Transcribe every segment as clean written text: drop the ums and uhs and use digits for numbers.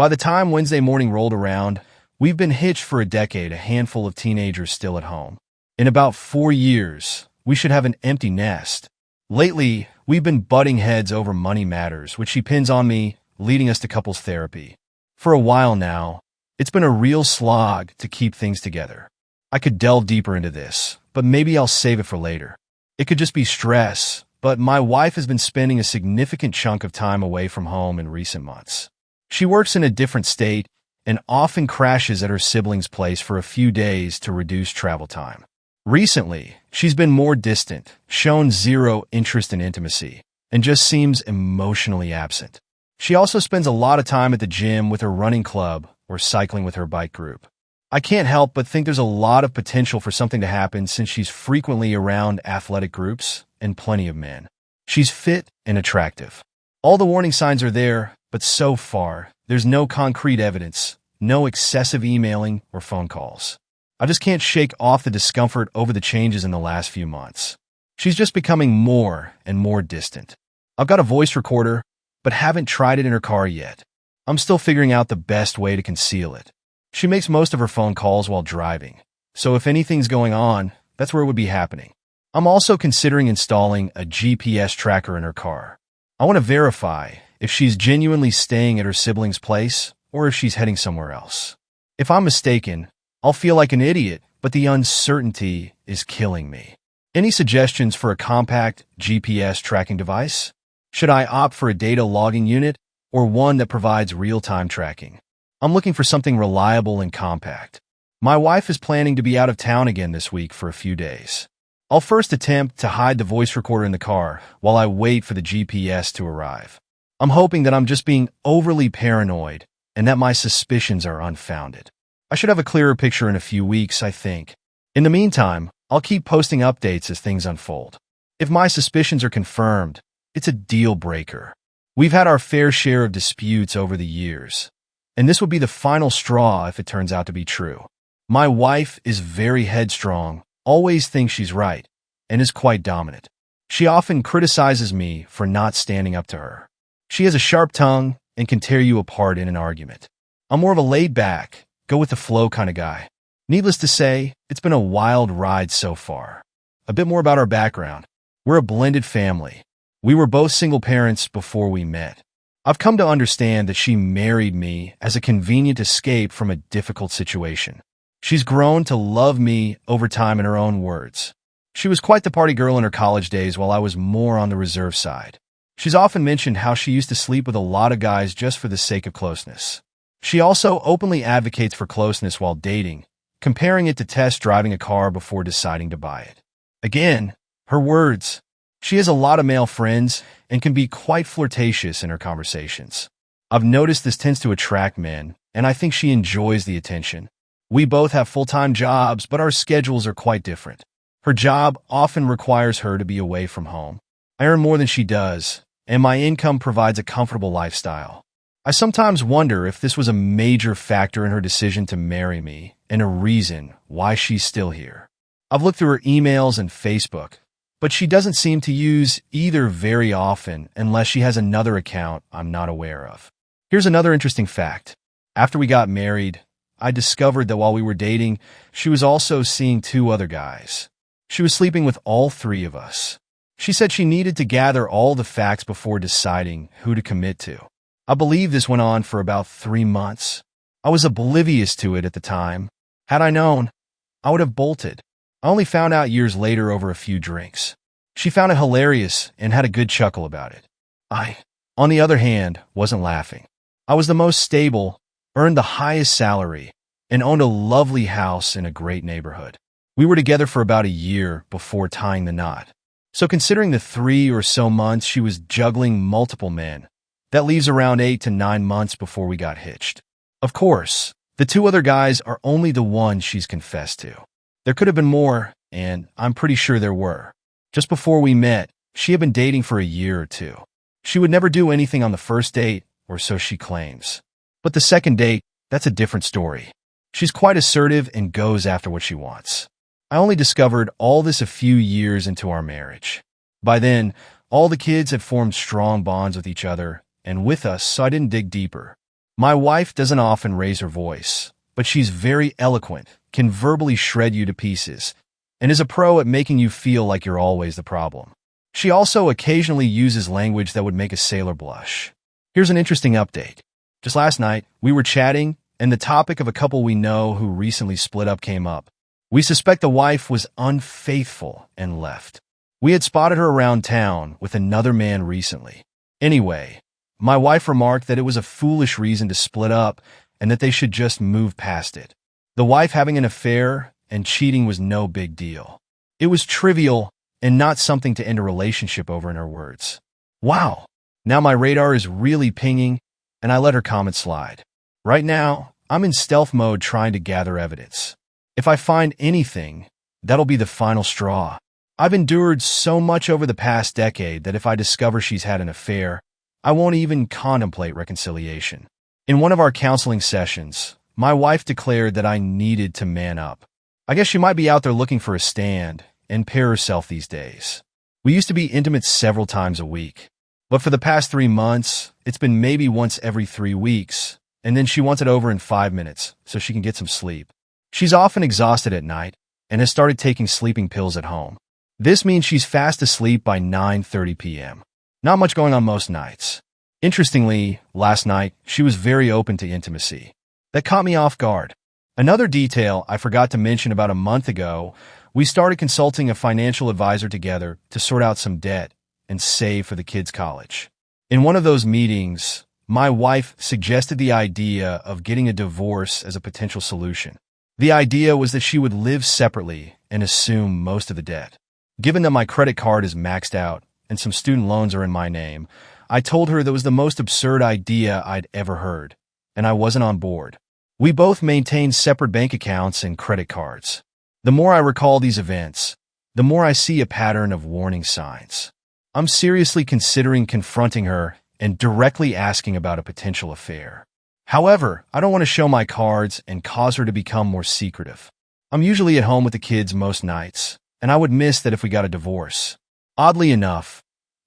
By the time Wednesday morning rolled around, we've been hitched for a decade, a handful of teenagers still at home. In about 4 years, we should have an empty nest. Lately, we've been butting heads over money matters, which she pins on me, leading us to couples therapy. For a while now, it's been a real slog to keep things together. I could delve deeper into this, but maybe I'll save it for later. It could just be stress, but my wife has been spending a significant chunk of time away from home in recent months. She works in a different state and often crashes at her siblings' place for a few days to reduce travel time. Recently, she's been more distant, shown zero interest in intimacy, and just seems emotionally absent. She also spends a lot of time at the gym with her running club or cycling with her bike group. I can't help but think there's a lot of potential for something to happen since she's frequently around athletic groups and plenty of men. She's fit and attractive. All the warning signs are there, but so far, there's no concrete evidence, no excessive emailing or phone calls. I just can't shake off the discomfort over the changes in the last few months. She's just becoming more and more distant. I've got a voice recorder, but haven't tried it in her car yet. I'm still figuring out the best way to conceal it. She makes most of her phone calls while driving, so if anything's going on, that's where it would be happening. I'm also considering installing a GPS tracker in her car. I want to verify if she's genuinely staying at her sibling's place or if she's heading somewhere else. If I'm mistaken, I'll feel like an idiot, but the uncertainty is killing me. Any suggestions for a compact GPS tracking device? Should I opt for a data logging unit or one that provides real-time tracking? I'm looking for something reliable and compact. My wife is planning to be out of town again this week for a few days. I'll first attempt to hide the voice recorder in the car while I wait for the GPS to arrive. I'm hoping that I'm just being overly paranoid and that my suspicions are unfounded. I should have a clearer picture in a few weeks, I think. In the meantime, I'll keep posting updates as things unfold. If my suspicions are confirmed, it's a deal breaker. We've had our fair share of disputes over the years, and this would be the final straw if it turns out to be true. My wife is very headstrong, always thinks she's right, and is quite dominant. She often criticizes me for not standing up to her. She has a sharp tongue and can tear you apart in an argument. I'm more of a laid-back, go-with-the-flow kind of guy. Needless to say, it's been a wild ride so far. A bit more about our background. We're a blended family. We were both single parents before we met. I've come to understand that she married me as a convenient escape from a difficult situation. She's grown to love me over time in her own words. She was quite the party girl in her college days while I was more on the reserve side. She's often mentioned how she used to sleep with a lot of guys just for the sake of closeness. She also openly advocates for closeness while dating, comparing it to test driving a car before deciding to buy it. Again, her words. She has a lot of male friends and can be quite flirtatious in her conversations. I've noticed this tends to attract men, and I think she enjoys the attention. We both have full-time jobs, but our schedules are quite different. Her job often requires her to be away from home. I earn more than she does, and my income provides a comfortable lifestyle. I sometimes wonder if this was a major factor in her decision to marry me and a reason why she's still here. I've looked through her emails and Facebook, but she doesn't seem to use either very often unless she has another account I'm not aware of. Here's another interesting fact. After we got married, I discovered that while we were dating, she was also seeing 2 other guys. She was sleeping with all 3 of us. She said she needed to gather all the facts before deciding who to commit to. I believe this went on for about 3 months. I was oblivious to it at the time. Had I known, I would have bolted. I only found out years later over a few drinks. She found it hilarious and had a good chuckle about it. I, on the other hand, wasn't laughing. I was the most stable, earned the highest salary, and owned a lovely house in a great neighborhood. We were together for about a year before tying the knot. So considering the 3 or so months she was juggling multiple men, that leaves around 8 to 9 months before we got hitched. Of course, the 2 other guys are only the ones she's confessed to. There could have been more, and I'm pretty sure there were. Just before we met, she had been dating for a year or 2. She would never do anything on the first date, or so she claims. But the second date, that's a different story. She's quite assertive and goes after what she wants. I only discovered all this a few years into our marriage. By then, all the kids had formed strong bonds with each other and with us, so I didn't dig deeper. My wife doesn't often raise her voice, but she's very eloquent, can verbally shred you to pieces, and is a pro at making you feel like you're always the problem. She also occasionally uses language that would make a sailor blush. Here's an interesting update. Just last night, we were chatting, and the topic of a couple we know who recently split up came up. We suspect the wife was unfaithful and left. We had spotted her around town with another man recently. Anyway, my wife remarked that it was a foolish reason to split up and that they should just move past it. The wife having an affair and cheating was no big deal. It was trivial and not something to end a relationship over, in her words. Wow. Now my radar is really pinging, and I let her comment slide. Right now, I'm in stealth mode trying to gather evidence. If I find anything, that'll be the final straw. I've endured so much over the past decade that if I discover she's had an affair, I won't even contemplate reconciliation. In one of our counseling sessions, my wife declared that I needed to man up. I guess she might be out there looking for a stand and pair herself these days. We used to be intimate several times a week, but for the past 3 months, it's been maybe once every 3 weeks, and then she wants it over in 5 minutes so she can get some sleep. She's often exhausted at night and has started taking sleeping pills at home. This means she's fast asleep by 9:30 p.m. Not much going on most nights. Interestingly, last night, she was very open to intimacy. That caught me off guard. Another detail I forgot to mention: about a month ago, we started consulting a financial advisor together to sort out some debt and save for the kids' college. In one of those meetings, my wife suggested the idea of getting a divorce as a potential solution. The idea was that she would live separately and assume most of the debt. Given that my credit card is maxed out and some student loans are in my name, I told her that was the most absurd idea I'd ever heard, and I wasn't on board. We both maintain separate bank accounts and credit cards. The more I recall these events, the more I see a pattern of warning signs. I'm seriously considering confronting her and directly asking about a potential affair. However, I don't want to show my cards and cause her to become more secretive. I'm usually at home with the kids most nights, and I would miss that if we got a divorce. Oddly enough,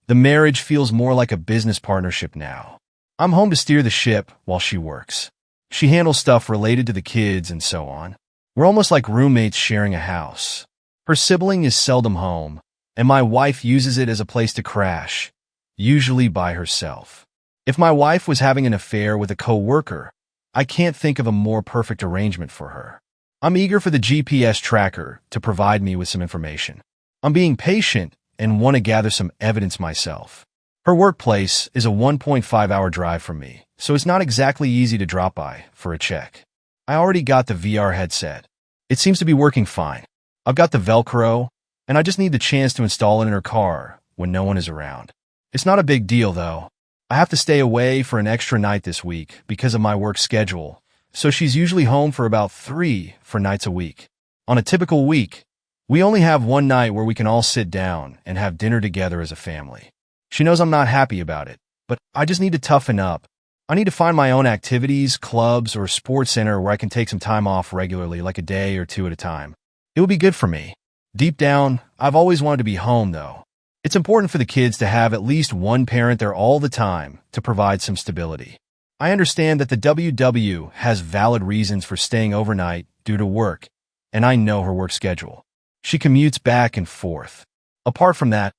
the marriage feels more like a business partnership now. I'm home to steer the ship while she works. She handles stuff related to the kids and so on. We're almost like roommates sharing a house. Her sibling is seldom home, and my wife uses it as a place to crash, usually by herself. If my wife was having an affair with a co-worker, I can't think of a more perfect arrangement for her. I'm eager for the GPS tracker to provide me with some information. I'm being patient and want to gather some evidence myself. Her workplace is a 1.5-hour drive from me, so it's not exactly easy to drop by for a check. I already got the VR headset. It seems to be working fine. I've got the Velcro, and I just need the chance to install it in her car when no one is around. It's not a big deal, though. I have to stay away for an extra night this week because of my work schedule, so she's usually home for about 3 nights a week. On a typical week, we only have one night where we can all sit down and have dinner together as a family. She knows I'm not happy about it, but I just need to toughen up. I need to find my own activities, clubs, or sports center where I can take some time off regularly, like a day or 2 at a time. It would be good for me. Deep down, I've always wanted to be home, though. It's important for the kids to have at least one parent there all the time to provide some stability. I understand that the WW has valid reasons for staying overnight due to work, and I know her work schedule. She commutes back and forth. Apart from that,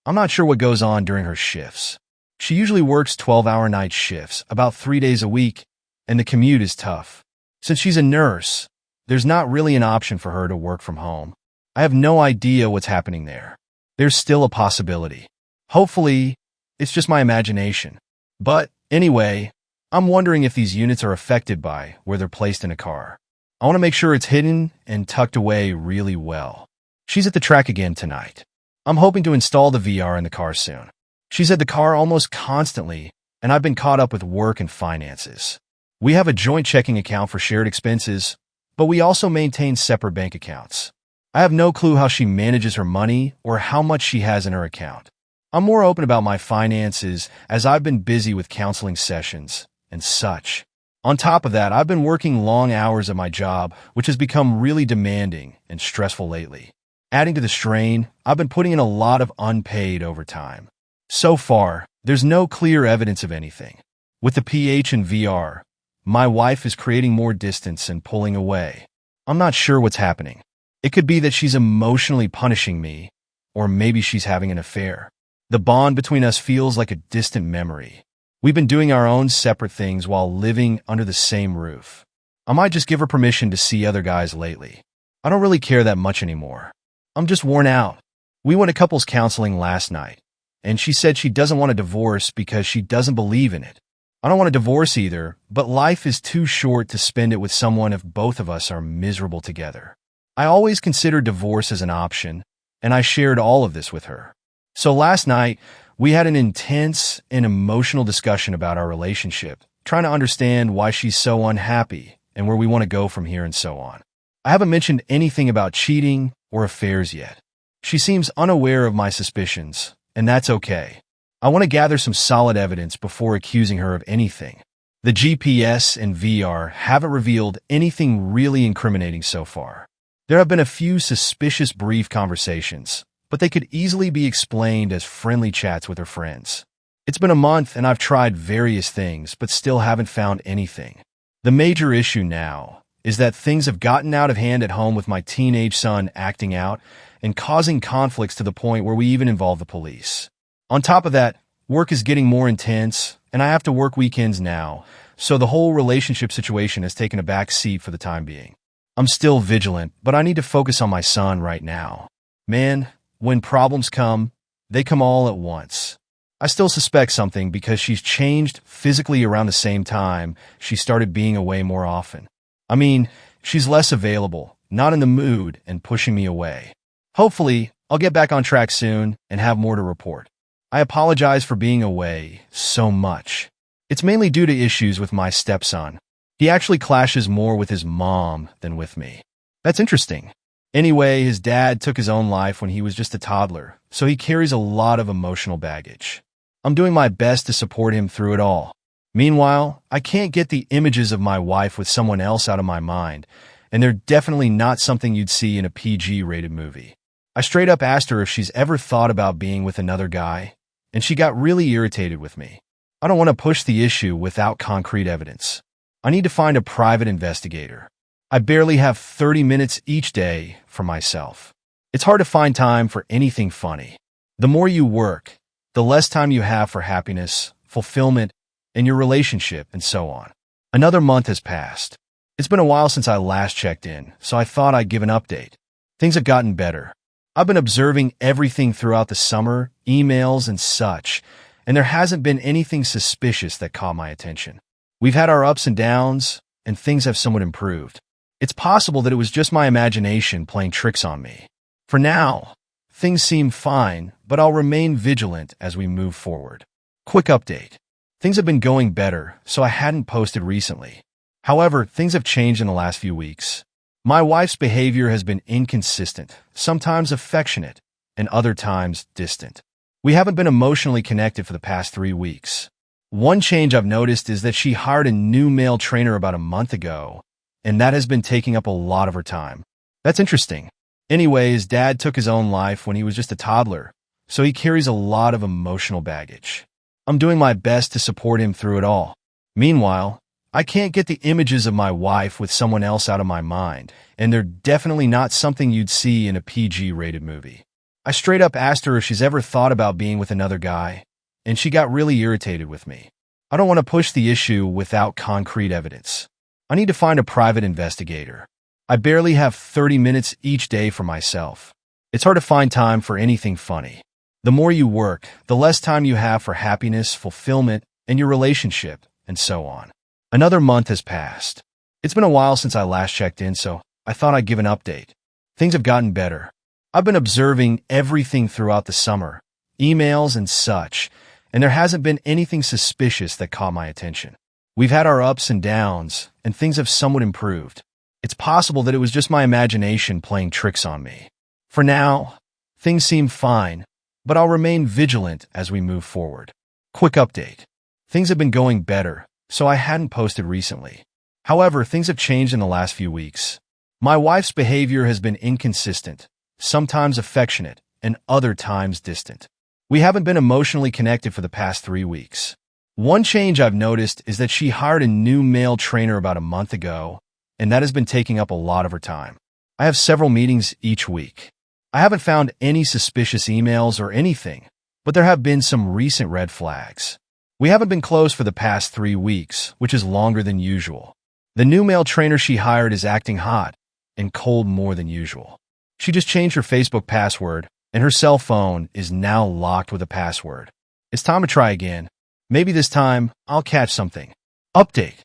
I'm not sure what goes on during her shifts. She usually works 12-hour night shifts, about 3 days a week, and the commute is tough. Since she's a nurse, there's not really an option for her to work from home. I have no idea what's happening there. There's still a possibility. Hopefully, it's just my imagination. But anyway, I'm wondering if these units are affected by where they're placed in a car. I want to make sure it's hidden and tucked away really well. She's at the track again tonight. I'm hoping to install the VR in the car soon. She's at the car almost constantly, and I've been caught up with work and finances. We have a joint checking account for shared expenses, but we also maintain separate bank accounts. I have no clue how she manages her money or how much she has in her account. I'm more open about my finances as I've been busy with counseling sessions and such. On top of that, I've been working long hours at my job, which has become really demanding and stressful lately. Adding to the strain, I've been putting in a lot of unpaid overtime. So far, there's no clear evidence of anything. With the PH and VR, my wife is creating more distance and pulling away. I'm not sure what's happening. It could be that she's emotionally punishing me, or maybe she's having an affair. The bond between us feels like a distant memory. We've been doing our own separate things while living under the same roof. I might just give her permission to see other guys lately. I don't really care that much anymore. I'm just worn out. We went to couples counseling last night, and she said she doesn't want a divorce because she doesn't believe in it. I don't want a divorce either, but life is too short to spend it with someone if both of us are miserable together. I always considered divorce as an option, and I shared all of this with her. So last night, we had an intense and emotional discussion about our relationship, trying to understand why she's so unhappy and where we want to go from here and so on. I haven't mentioned anything about cheating or affairs yet. She seems unaware of my suspicions, and that's okay. I want to gather some solid evidence before accusing her of anything. The GPS and VR haven't revealed anything really incriminating so far. There have been a few suspicious brief conversations, but they could easily be explained as friendly chats with her friends. It's been a month and I've tried various things, but still haven't found anything. The major issue now is that things have gotten out of hand at home with my teenage son acting out and causing conflicts to the point where we even involve the police. On top of that, work is getting more intense, and I have to work weekends now, so the whole relationship situation has taken a back seat for the time being. I'm still vigilant, but I need to focus on my son right now. Man, when problems come, they come all at once. I still suspect something because she's changed physically around the same time she started being away more often. I mean, she's less available, not in the mood, and pushing me away. Hopefully, I'll get back on track soon and have more to report. I apologize for being away so much. It's mainly due to issues with my stepson. He actually clashes more with his mom than with me. That's interesting. Anyway, his dad took his own life when he was just a toddler, so he carries a lot of emotional baggage. I'm doing my best to support him through it all. Meanwhile, I can't get the images of my wife with someone else out of my mind, and they're definitely not something you'd see in a PG-rated movie. I straight up asked her if she's ever thought about being with another guy, and she got really irritated with me. I don't want to push the issue without concrete evidence. I need to find a private investigator. I barely have 30 minutes each day for myself. It's hard to find time for anything funny. The more you work, the less time you have for happiness, fulfillment, in your relationship, and so on. Another month has passed. It's been a while since I last checked in, so I thought I'd give an update. Things have gotten better. I've been observing everything throughout the summer, emails and such, and there hasn't been anything suspicious that caught my attention. We've had our ups and downs, and things have somewhat improved. It's possible that it was just my imagination playing tricks on me. For now, things seem fine, but I'll remain vigilant as we move forward. Quick update. Things have been going better, so I hadn't posted recently. However, things have changed in the last few weeks. My wife's behavior has been inconsistent, sometimes affectionate, and other times distant. We haven't been emotionally connected for the past 3 weeks. One change I've noticed is that she hired a new male trainer about a month ago, and that has been taking up a lot of her time. That's interesting. Anyways, Dad took his own life when he was just a toddler, so he carries a lot of emotional baggage. I'm doing my best to support him through it all. Meanwhile, I can't get the images of my wife with someone else out of my mind, and they're definitely not something you'd see in a PG-rated movie. I straight up asked her if she's ever thought about being with another guy, and she got really irritated with me. I don't want to push the issue without concrete evidence. I need to find a private investigator. I barely have 30 minutes each day for myself. It's hard to find time for anything funny. The more you work, the less time you have for happiness, fulfillment, and your relationship, and so on. Another month has passed. It's been a while since I last checked in, so I thought I'd give an update. Things have gotten better. I've been observing everything throughout the summer, emails and such, and there hasn't been anything suspicious that caught my attention. We've had our ups and downs, and things have somewhat improved. It's possible that it was just my imagination playing tricks on me. For now, things seem fine, but I'll remain vigilant as we move forward. Quick update. Things have been going better, so I hadn't posted recently. However, things have changed in the last few weeks. My wife's behavior has been inconsistent, sometimes affectionate, and other times distant. We haven't been emotionally connected for the past 3 weeks. One change I've noticed is that she hired a new male trainer about a month ago, and that has been taking up a lot of her time. I have several meetings each week. I haven't found any suspicious emails or anything, but there have been some recent red flags. We haven't been close for the past 3 weeks, which is longer than usual. The new male trainer she hired is acting hot and cold more than usual. She just changed her Facebook password, and her cell phone is now locked with a password. It's time to try again. Maybe this time, I'll catch something. Update.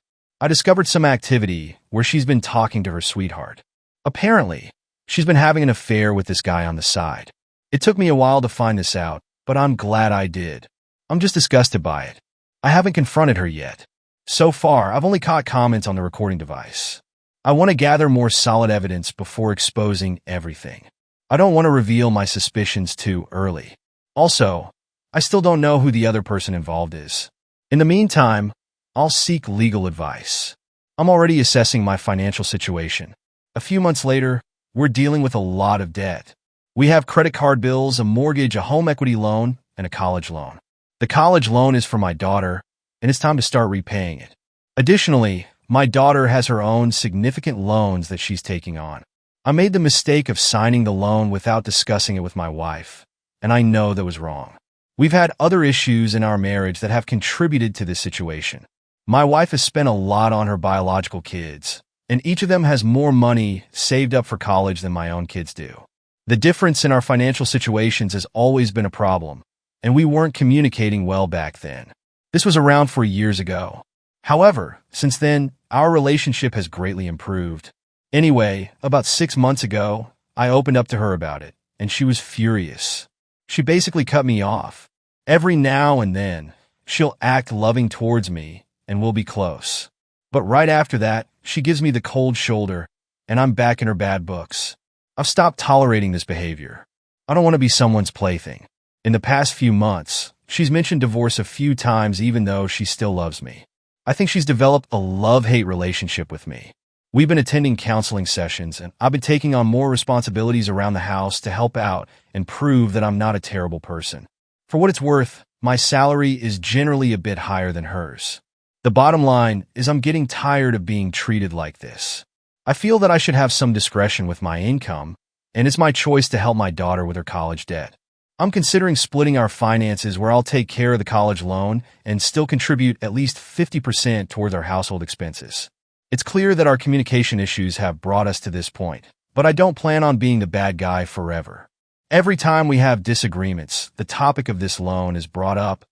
I discovered some activity where she's been talking to her sweetheart. Apparently, she's been having an affair with this guy on the side. It took me a while to find this out, but I'm glad I did. I'm just disgusted by it. I haven't confronted her yet. So far, I've only caught comments on the recording device. I want to gather more solid evidence before exposing everything. I don't want to reveal my suspicions too early. Also, I still don't know who the other person involved is. In the meantime, I'll seek legal advice. I'm already assessing my financial situation. A few months later, we're dealing with a lot of debt. We have credit card bills, a mortgage, a home equity loan, and a college loan. The college loan is for my daughter, and it's time to start repaying it. Additionally, my daughter has her own significant loans that she's taking on. I made the mistake of signing the loan without discussing it with my wife, and I know that was wrong. We've had other issues in our marriage that have contributed to this situation. My wife has spent a lot on her biological kids, and each of them has more money saved up for college than my own kids do. The difference in our financial situations has always been a problem, and we weren't communicating well back then. This was around 4 years ago. However, since then, our relationship has greatly improved. Anyway, about 6 months ago, I opened up to her about it, and she was furious. She basically cut me off. Every now and then, she'll act loving towards me, and we'll be close. But right after that, she gives me the cold shoulder, and I'm back in her bad books. I've stopped tolerating this behavior. I don't want to be someone's plaything. In the past few months, she's mentioned divorce a few times even though she still loves me. I think she's developed a love-hate relationship with me. We've been attending counseling sessions, and I've been taking on more responsibilities around the house to help out and prove that I'm not a terrible person. For what it's worth, my salary is generally a bit higher than hers. The bottom line is I'm getting tired of being treated like this. I feel that I should have some discretion with my income, and it's my choice to help my daughter with her college debt. I'm considering splitting our finances where I'll take care of the college loan and still contribute at least 50% towards our household expenses. It's clear that our communication issues have brought us to this point, but I don't plan on being the bad guy forever. Every time we have disagreements, the topic of this loan is brought up,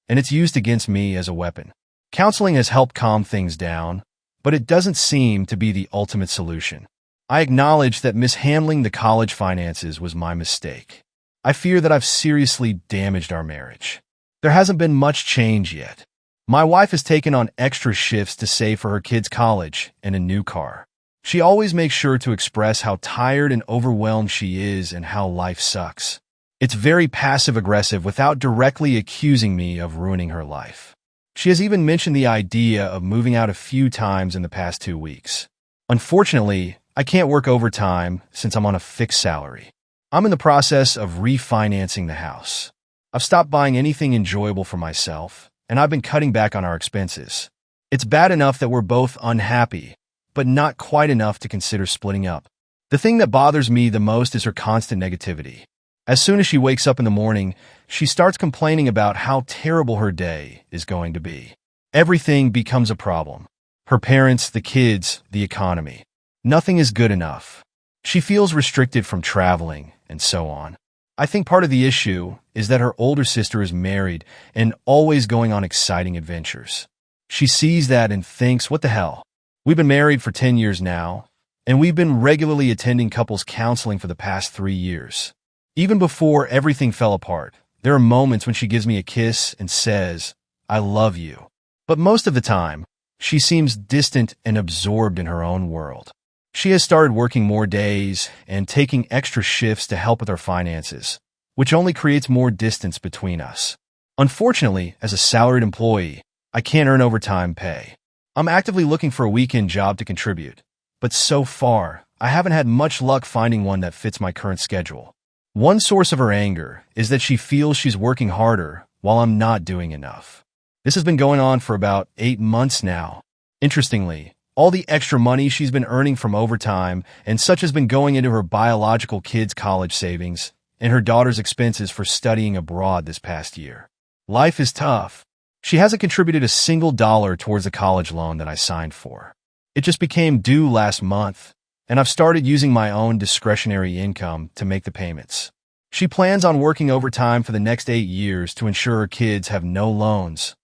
and it's used against me as a weapon. Counseling has helped calm things down, but it doesn't seem to be the ultimate solution. I acknowledge that mishandling the college finances was my mistake. I fear that I've seriously damaged our marriage. There hasn't been much change yet. My wife has taken on extra shifts to save for her kids' college and a new car. She always makes sure to express how tired and overwhelmed she is and how life sucks. It's very passive-aggressive without directly accusing me of ruining her life. She has even mentioned the idea of moving out a few times in the past 2 weeks. Unfortunately, I can't work overtime since I'm on a fixed salary. I'm in the process of refinancing the house. I've stopped buying anything enjoyable for myself, and I've been cutting back on our expenses. It's bad enough that we're both unhappy, but not quite enough to consider splitting up. The thing that bothers me the most is her constant negativity. As soon as she wakes up in the morning, she starts complaining about how terrible her day is going to be. Everything becomes a problem. Her parents, the kids, the economy. Nothing is good enough. She feels restricted from traveling, and so on. I think part of the issue is that her older sister is married and always going on exciting adventures. She sees that and thinks, what the hell? We've been married for 10 years now, and we've been regularly attending couples counseling for the past 3 years. Even before everything fell apart, there are moments when she gives me a kiss and says, I love you. But most of the time, she seems distant and absorbed in her own world. She has started working more days and taking extra shifts to help with our finances, which only creates more distance between us. Unfortunately, as a salaried employee, I can't earn overtime pay. I'm actively looking for a weekend job to contribute, but so far, I haven't had much luck finding one that fits my current schedule. One source of her anger is that she feels she's working harder while I'm not doing enough. This has been going on for about 8 months now. Interestingly, all the extra money she's been earning from overtime and such has been going into her biological kids' college savings and her daughter's expenses for studying abroad this past year. Life is tough. She hasn't contributed a single dollar towards the college loan that I signed for. It just became due last month, and I've started using my own discretionary income to make the payments. She plans on working overtime for the next 8 years to ensure her kids have no loans,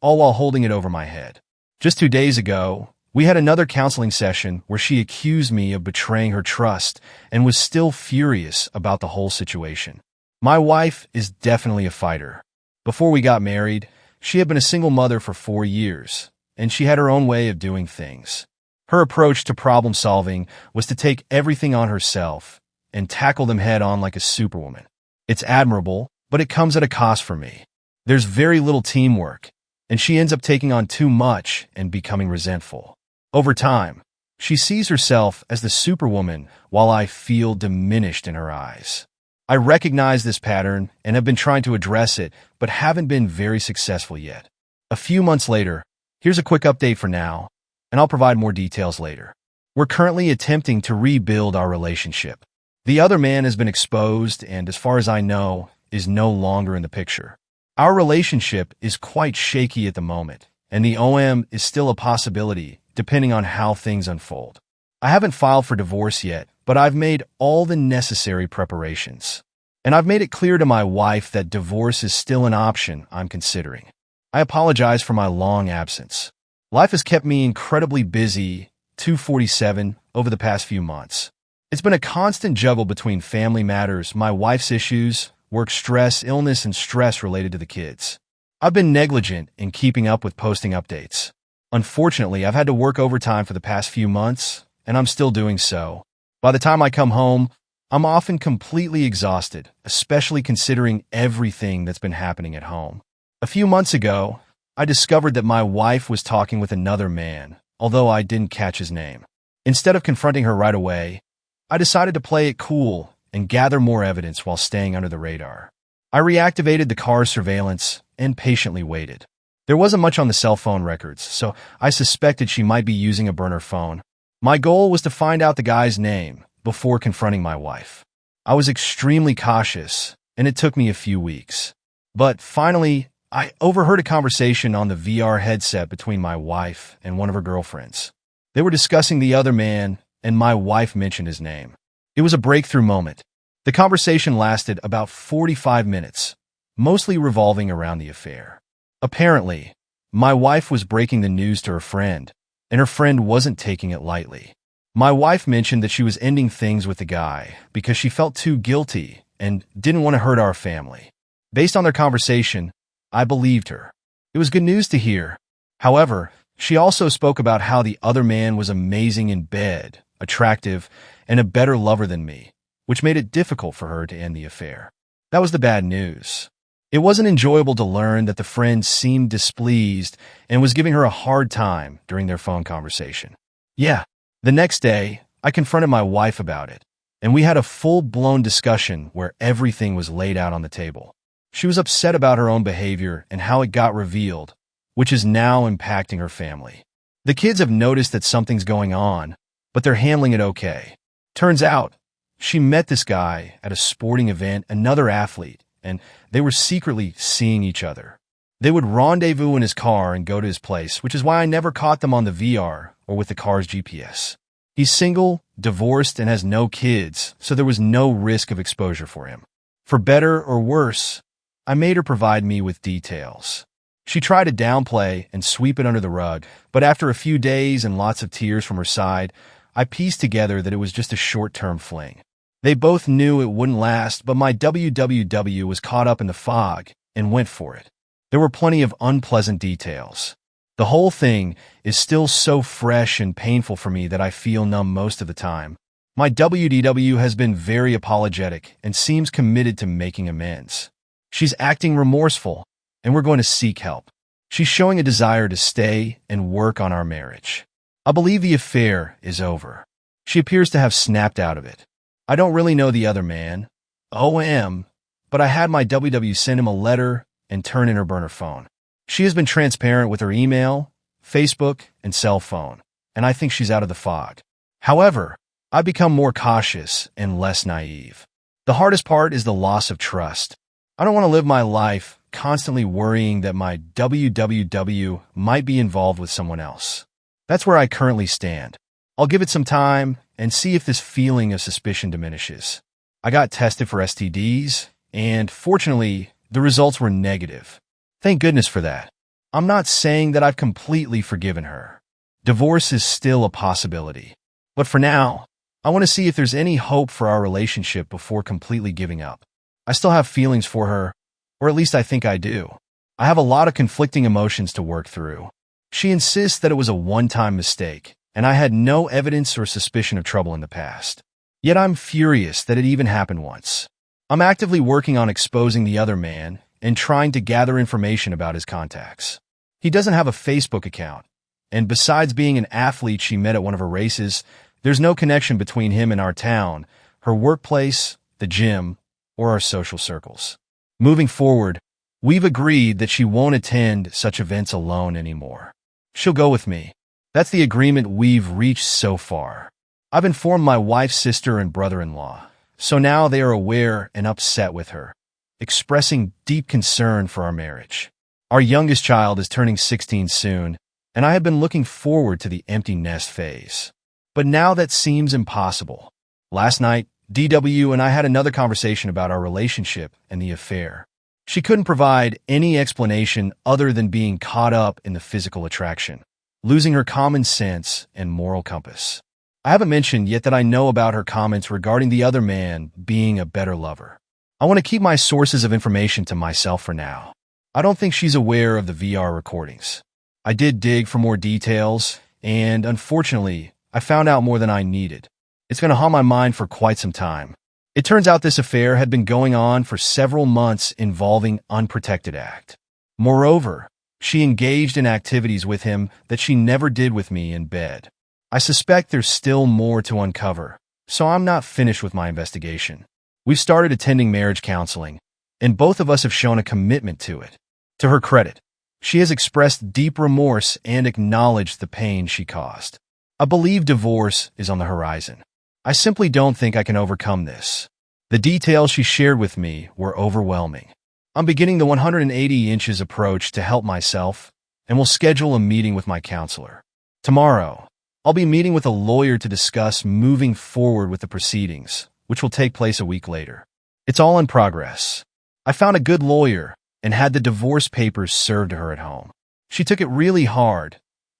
all while holding it over my head. Just 2 days ago, we had another counseling session where she accused me of betraying her trust and was still furious about the whole situation. My wife is definitely a fighter. Before we got married, she had been a single mother for 4 years, and she had her own way of doing things. Her approach to problem solving was to take everything on herself and tackle them head on like a superwoman. It's admirable, but it comes at a cost for me. There's very little teamwork, and she ends up taking on too much and becoming resentful. Over time, she sees herself as the superwoman while I feel diminished in her eyes. I recognize this pattern and have been trying to address it, but haven't been very successful yet. A few months later, here's a quick update for now, and I'll provide more details later. We're currently attempting to rebuild our relationship. The other man has been exposed and, as far as I know, is no longer in the picture. Our relationship is quite shaky at the moment, and the OM is still a possibility depending on how things unfold. I haven't filed for divorce yet, but I've made all the necessary preparations. And I've made it clear to my wife that divorce is still an option I'm considering. I apologize for my long absence. Life has kept me incredibly busy, 247, over the past few months. It's been a constant juggle between family matters, my wife's issues, work stress, illness, and stress related to the kids. I've been negligent in keeping up with posting updates. Unfortunately, I've had to work overtime for the past few months, and I'm still doing so. By the time I come home, I'm often completely exhausted, especially considering everything that's been happening at home. A few months ago, I discovered that my wife was talking with another man, although I didn't catch his name. Instead of confronting her right away, I decided to play it cool and gather more evidence while staying under the radar. I reactivated the car's surveillance and patiently waited. There wasn't much on the cell phone records, so I suspected she might be using a burner phone. My goal was to find out the guy's name before confronting my wife. I was extremely cautious, and it took me a few weeks. But finally, I overheard a conversation on the VR headset between my wife and one of her girlfriends. They were discussing the other man, and my wife mentioned his name. It was a breakthrough moment. The conversation lasted about 45 minutes, mostly revolving around the affair. Apparently, my wife was breaking the news to her friend, and her friend wasn't taking it lightly. My wife mentioned that she was ending things with the guy because she felt too guilty and didn't want to hurt our family. Based on their conversation, I believed her. It was good news to hear. However, she also spoke about how the other man was amazing in bed, attractive, and a better lover than me, which made it difficult for her to end the affair. That was the bad news. It wasn't enjoyable to learn that the friend seemed displeased and was giving her a hard time during their phone conversation. Yeah, the next day, I confronted my wife about it, and we had a full-blown discussion where everything was laid out on the table. She was upset about her own behavior and how it got revealed, which is now impacting her family. The kids have noticed that something's going on, but they're handling it okay. Turns out, she met this guy at a sporting event, another athlete, and they were secretly seeing each other. They would rendezvous in his car and go to his place, which is why I never caught them on the VR or with the car's GPS. He's single, divorced, and has no kids, so there was no risk of exposure for him. For better or worse, I made her provide me with details. She tried to downplay and sweep it under the rug, but after a few days and lots of tears from her side, I pieced together that it was just a short-term fling. They both knew it wouldn't last, but my WWW was caught up in the fog and went for it. There were plenty of unpleasant details. The whole thing is still so fresh and painful for me that I feel numb most of the time. My WDW has been very apologetic and seems committed to making amends. She's acting remorseful, and we're going to seek help. She's showing a desire to stay and work on our marriage. I believe the affair is over. She appears to have snapped out of it. I don't really know the other man, OM, but I had my WW send him a letter and turn in her burner phone. She has been transparent with her email, Facebook, and cell phone, and I think she's out of the fog. However, I've become more cautious and less naive. The hardest part is the loss of trust. I don't want to live my life constantly worrying that my WWW might be involved with someone else. That's where I currently stand. I'll give it some time and see if this feeling of suspicion diminishes. I got tested for STDs, and fortunately, the results were negative. Thank goodness for that. I'm not saying that I've completely forgiven her. Divorce is still a possibility. But for now, I want to see if there's any hope for our relationship before completely giving up. I still have feelings for her, or at least I think I do. I have a lot of conflicting emotions to work through. She insists that it was a one-time mistake, and I had no evidence or suspicion of trouble in the past. Yet I'm furious that it even happened once. I'm actively working on exposing the other man and trying to gather information about his contacts. He doesn't have a Facebook account, and besides being an athlete she met at one of her races, there's no connection between him and our town, her workplace, the gym, or our social circles. Moving forward, we've agreed that she won't attend such events alone anymore. She'll go with me. That's the agreement we've reached so far. I've informed my wife's sister and brother-in-law, so now they are aware and upset with her, expressing deep concern for our marriage. Our youngest child is turning 16 soon, and I have been looking forward to the empty nest phase. But now that seems impossible. Last night, DW and I had another conversation about our relationship and the affair. She couldn't provide any explanation other than being caught up in the physical attraction, losing her common sense and moral compass. I haven't mentioned yet that I know about her comments regarding the other man being a better lover. I want to keep my sources of information to myself for now. I don't think she's aware of the VR recordings. I did dig for more details, and unfortunately, I found out more than I needed. It's going to haunt my mind for quite some time. It turns out this affair had been going on for several months involving unprotected act. Moreover, she engaged in activities with him that she never did with me in bed. I suspect there's still more to uncover, so I'm not finished with my investigation. We've started attending marriage counseling, and both of us have shown a commitment to it. To her credit, she has expressed deep remorse and acknowledged the pain she caused. I believe divorce is on the horizon. I simply don't think I can overcome this. The details she shared with me were overwhelming. I'm beginning the 180 inches approach to help myself, and will schedule a meeting with my counselor. Tomorrow, I'll be meeting with a lawyer to discuss moving forward with the proceedings, which will take place a week later. It's all in progress. I found a good lawyer and had the divorce papers served to her at home. She took it really hard,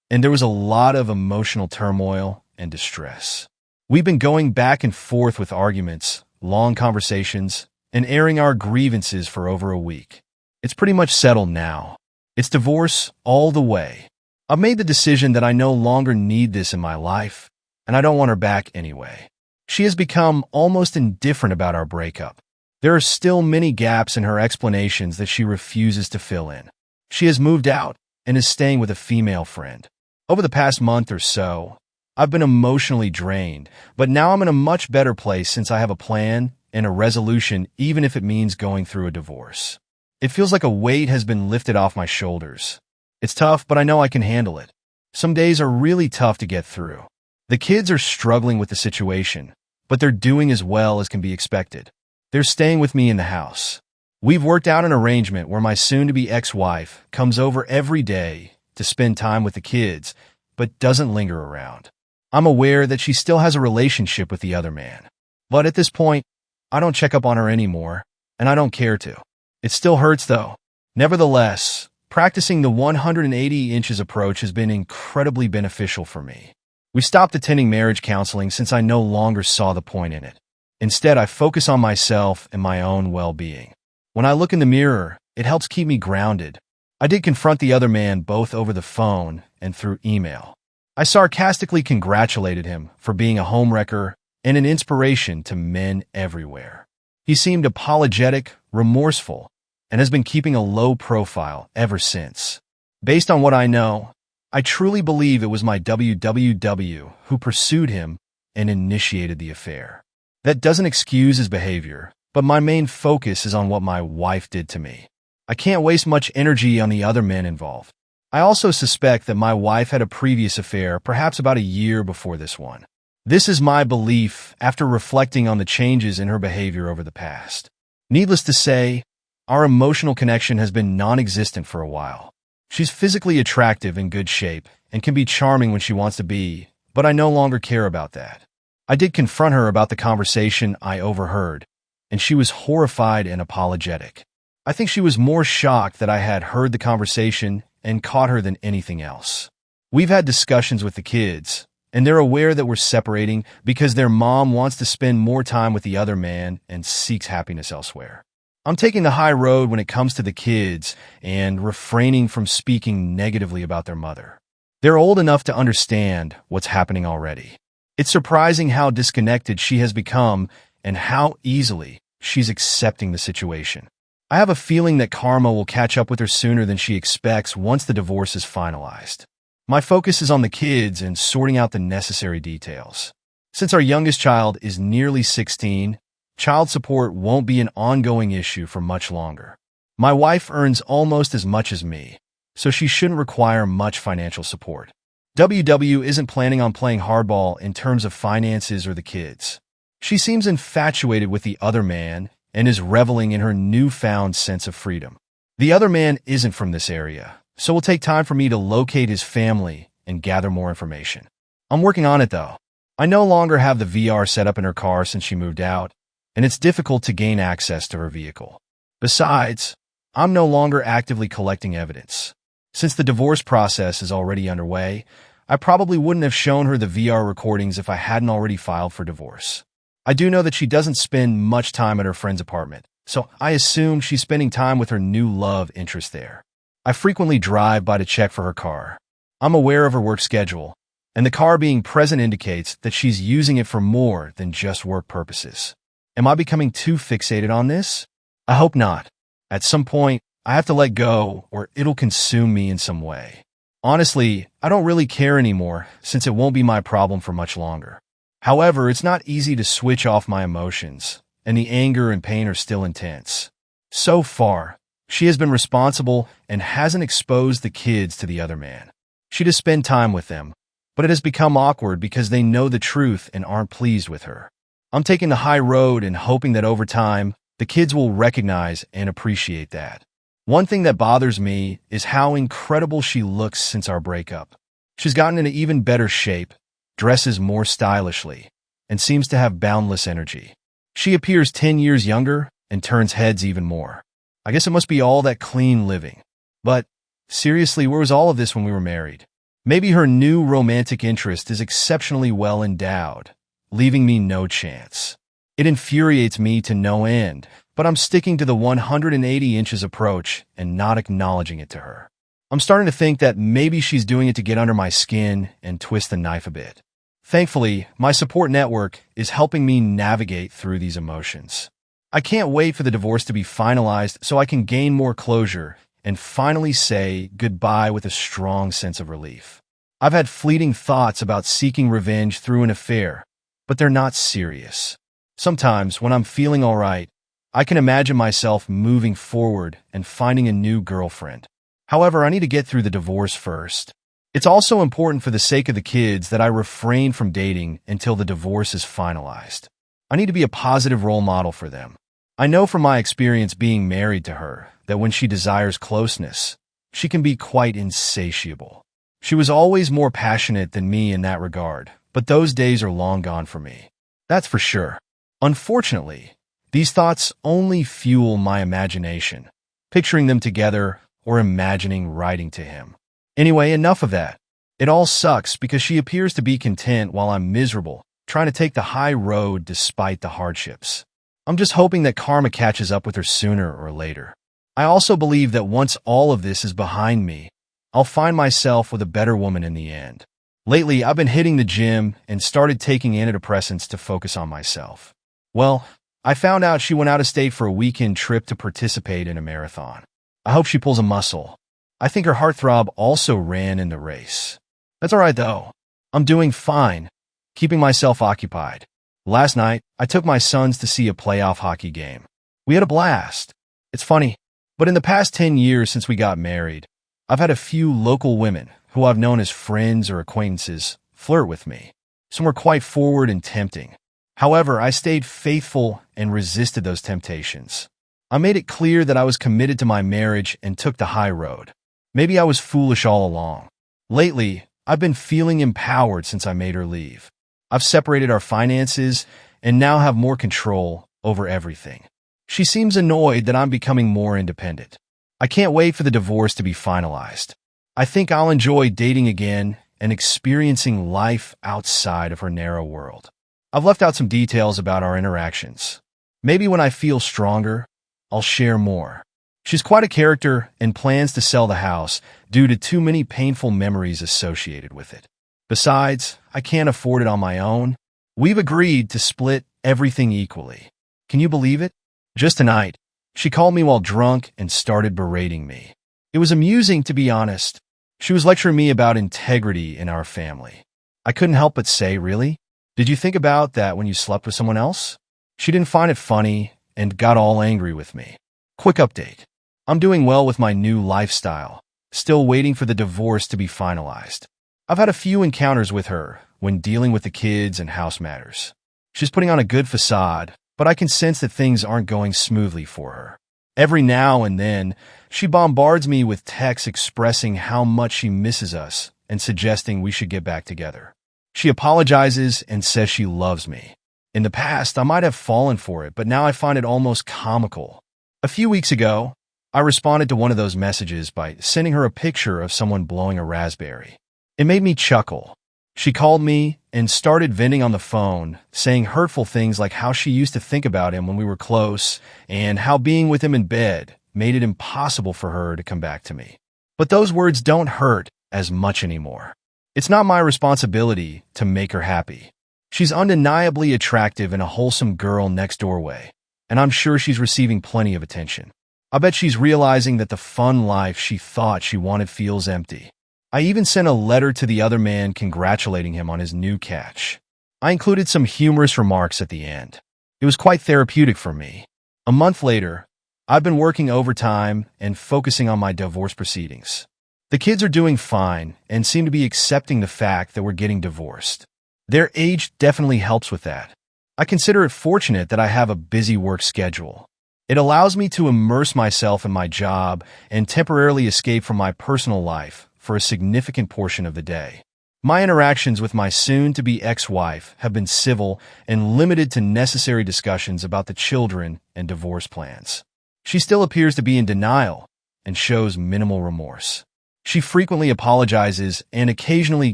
and there was a lot of emotional turmoil and distress. We've been going back and forth with arguments, long conversations, and airing our grievances for over a week. It's pretty much settled now. It's divorce all the way. I've made the decision that I no longer need this in my life, and I don't want her back anyway. She has become almost indifferent about our breakup. There are still many gaps in her explanations that she refuses to fill in. She has moved out and is staying with a female friend. Over the past month or so, I've been emotionally drained, but now I'm in a much better place since I have a plan and a resolution, even if it means going through a divorce. It feels like a weight has been lifted off my shoulders. It's tough, but I know I can handle it. Some days are really tough to get through. The kids are struggling with the situation, but they're doing as well as can be expected. They're staying with me in the house. We've worked out an arrangement where my soon-to-be ex-wife comes over every day to spend time with the kids, but doesn't linger around. I'm aware that she still has a relationship with the other man. But at this point, I don't check up on her anymore, and I don't care to. It still hurts, though. Nevertheless, practicing the 180 inches approach has been incredibly beneficial for me. We stopped attending marriage counseling since I no longer saw the point in it. Instead, I focus on myself and my own well-being. When I look in the mirror, it helps keep me grounded. I did confront the other man both over the phone and through email. I sarcastically congratulated him for being a homewrecker and an inspiration to men everywhere. He seemed apologetic, remorseful, and has been keeping a low profile ever since. Based on what I know, I truly believe it was my WWW who pursued him and initiated the affair. That doesn't excuse his behavior, but my main focus is on what my wife did to me. I can't waste much energy on the other men involved. I also suspect that my wife had a previous affair, perhaps about a year before this one. This is my belief after reflecting on the changes in her behavior over the past. Needless to say, our emotional connection has been non-existent for a while. She's physically attractive, in good shape, and can be charming when she wants to be, but I no longer care about that. I did confront her about the conversation I overheard, and she was horrified and apologetic. I think she was more shocked that I had heard the conversation and caught her than anything else. We've had discussions with the kids, and they're aware that we're separating because their mom wants to spend more time with the other man and seeks happiness elsewhere. I'm taking the high road when it comes to the kids and refraining from speaking negatively about their mother. They're old enough to understand what's happening already. It's surprising how disconnected she has become and how easily she's accepting the situation. I have a feeling that karma will catch up with her sooner than she expects once the divorce is finalized. My focus is on the kids and sorting out the necessary details. Since our youngest child is nearly 16, child support won't be an ongoing issue for much longer. My wife earns almost as much as me, so she shouldn't require much financial support. WW isn't planning on playing hardball in terms of finances or the kids. She seems infatuated with the other man and is reveling in her newfound sense of freedom. The other man isn't from this area, so it will take time for me to locate his family and gather more information. I'm working on it, though. I no longer have the VR set up in her car since she moved out, and it's difficult to gain access to her vehicle. Besides, I'm no longer actively collecting evidence. Since the divorce process is already underway, I probably wouldn't have shown her the VR recordings if I hadn't already filed for divorce. I do know that she doesn't spend much time at her friend's apartment, so I assume she's spending time with her new love interest there. I frequently drive by to check for her car. I'm aware of her work schedule, and the car being present indicates that she's using it for more than just work purposes. Am I becoming too fixated on this? I hope not. At some point, I have to let go or it'll consume me in some way. Honestly, I don't really care anymore since it won't be my problem for much longer. However, it's not easy to switch off my emotions, and the anger and pain are still intense. So far, she has been responsible and hasn't exposed the kids to the other man. She does spend time with them, but it has become awkward because they know the truth and aren't pleased with her. I'm taking the high road and hoping that over time, the kids will recognize and appreciate that. One thing that bothers me is how incredible she looks since our breakup. She's gotten into even better shape, dresses more stylishly, and seems to have boundless energy. She appears 10 years younger and turns heads even more. I guess it must be all that clean living. But seriously, where was all of this when we were married? Maybe her new romantic interest is exceptionally well endowed, leaving me no chance. It infuriates me to no end, but I'm sticking to the 180 inches approach and not acknowledging it to her. I'm starting to think that maybe she's doing it to get under my skin and twist the knife a bit. Thankfully, my support network is helping me navigate through these emotions. I can't wait for the divorce to be finalized so I can gain more closure and finally say goodbye with a strong sense of relief. I've had fleeting thoughts about seeking revenge through an affair, but they're not serious. Sometimes, when I'm feeling all right, I can imagine myself moving forward and finding a new girlfriend. However, I need to get through the divorce first. It's also important for the sake of the kids that I refrain from dating until the divorce is finalized. I need to be a positive role model for them. I know from my experience being married to her that when she desires closeness, she can be quite insatiable. She was always more passionate than me in that regard, but those days are long gone for me. That's for sure. Unfortunately, these thoughts only fuel my imagination, picturing them together or imagining writing to him. Anyway, enough of that. It all sucks because she appears to be content while I'm miserable, trying to take the high road despite the hardships. I'm just hoping that karma catches up with her sooner or later. I also believe that once all of this is behind me, I'll find myself with a better woman in the end. Lately, I've been hitting the gym and started taking antidepressants to focus on myself. Well, I found out she went out of state for a weekend trip to participate in a marathon. I hope she pulls a muscle. I think her heartthrob also ran in the race. That's all right, though. I'm doing fine, keeping myself occupied. Last night, I took my sons to see a playoff hockey game. We had a blast. It's funny. But in the past 10 years since we got married, I've had a few local women who I've known as friends or acquaintances flirt with me. Some were quite forward and tempting. However, I stayed faithful and resisted those temptations. I made it clear that I was committed to my marriage and took the high road. Maybe I was foolish all along. Lately, I've been feeling empowered since I made her leave. I've separated our finances and now have more control over everything. She seems annoyed that I'm becoming more independent. I can't wait for the divorce to be finalized. I think I'll enjoy dating again and experiencing life outside of her narrow world. I've left out some details about our interactions. Maybe when I feel stronger, I'll share more. She's quite a character and plans to sell the house due to too many painful memories associated with it. Besides, I can't afford it on my own. We've agreed to split everything equally. Can you believe it? Just tonight, she called me while drunk and started berating me. It was amusing, to be honest. She was lecturing me about integrity in our family. I couldn't help but say, really? Did you think about that when you slept with someone else? She didn't find it funny and got all angry with me. Quick update. I'm doing well with my new lifestyle, still waiting for the divorce to be finalized. I've had a few encounters with her when dealing with the kids and house matters. She's putting on a good facade, but I can sense that things aren't going smoothly for her. Every now and then, she bombards me with texts expressing how much she misses us and suggesting we should get back together. She apologizes and says she loves me. In the past, I might have fallen for it, but now I find it almost comical. A few weeks ago, I responded to one of those messages by sending her a picture of someone blowing a raspberry. It made me chuckle. She called me and started venting on the phone, saying hurtful things like how she used to think about him when we were close and how being with him in bed made it impossible for her to come back to me. But those words don't hurt as much anymore. It's not my responsibility to make her happy. She's undeniably attractive and a wholesome girl next doorway, and I'm sure she's receiving plenty of attention. I bet she's realizing that the fun life she thought she wanted feels empty. I even sent a letter to the other man congratulating him on his new catch. I included some humorous remarks at the end. It was quite therapeutic for me. A month later, I've been working overtime and focusing on my divorce proceedings. The kids are doing fine and seem to be accepting the fact that we're getting divorced. Their age definitely helps with that. I consider it fortunate that I have a busy work schedule. It allows me to immerse myself in my job and temporarily escape from my personal life for a significant portion of the day. My interactions with my soon-to-be ex-wife have been civil and limited to necessary discussions about the children and divorce plans. She still appears to be in denial and shows minimal remorse. She frequently apologizes and occasionally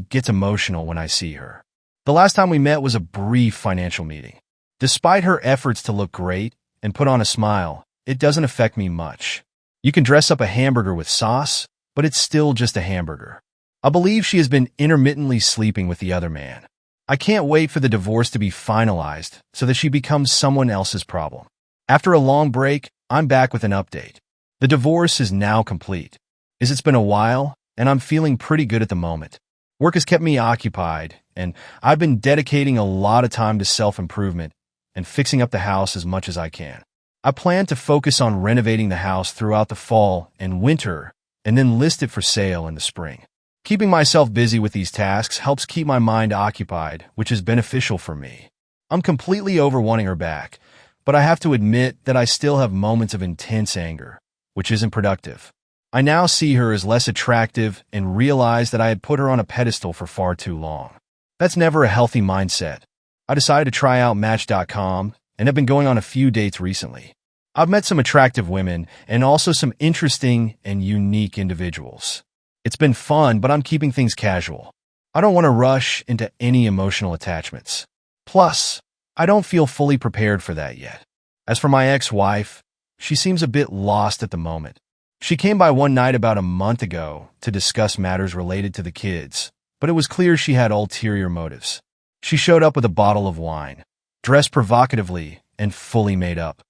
gets emotional when I see her. The last time we met was a brief financial meeting. Despite her efforts to look great and put on a smile, it doesn't affect me much. You can dress up a hamburger with sauce, but it's still just a hamburger. I believe she has been intermittently sleeping with the other man. I can't wait for the divorce to be finalized so that she becomes someone else's problem. After a long break, I'm back with an update. The divorce is now complete. It's been a while, and I'm feeling pretty good at the moment. Work has kept me occupied, and I've been dedicating a lot of time to self-improvement and fixing up the house as much as I can. I plan to focus on renovating the house throughout the fall and winter, and then list it for sale in the spring. Keeping myself busy with these tasks helps keep my mind occupied, which is beneficial for me. I'm completely over wanting her back, but I have to admit that I still have moments of intense anger, which isn't productive. I now see her as less attractive and realize that I had put her on a pedestal for far too long. That's never a healthy mindset. I decided to try out Match.com and have been going on a few dates recently. I've met some attractive women and also some interesting and unique individuals. It's been fun, but I'm keeping things casual. I don't want to rush into any emotional attachments. Plus, I don't feel fully prepared for that yet. As for my ex-wife, she seems a bit lost at the moment. She came by one night about a month ago to discuss matters related to the kids, but it was clear she had ulterior motives. She showed up with a bottle of wine, dressed provocatively and fully made up.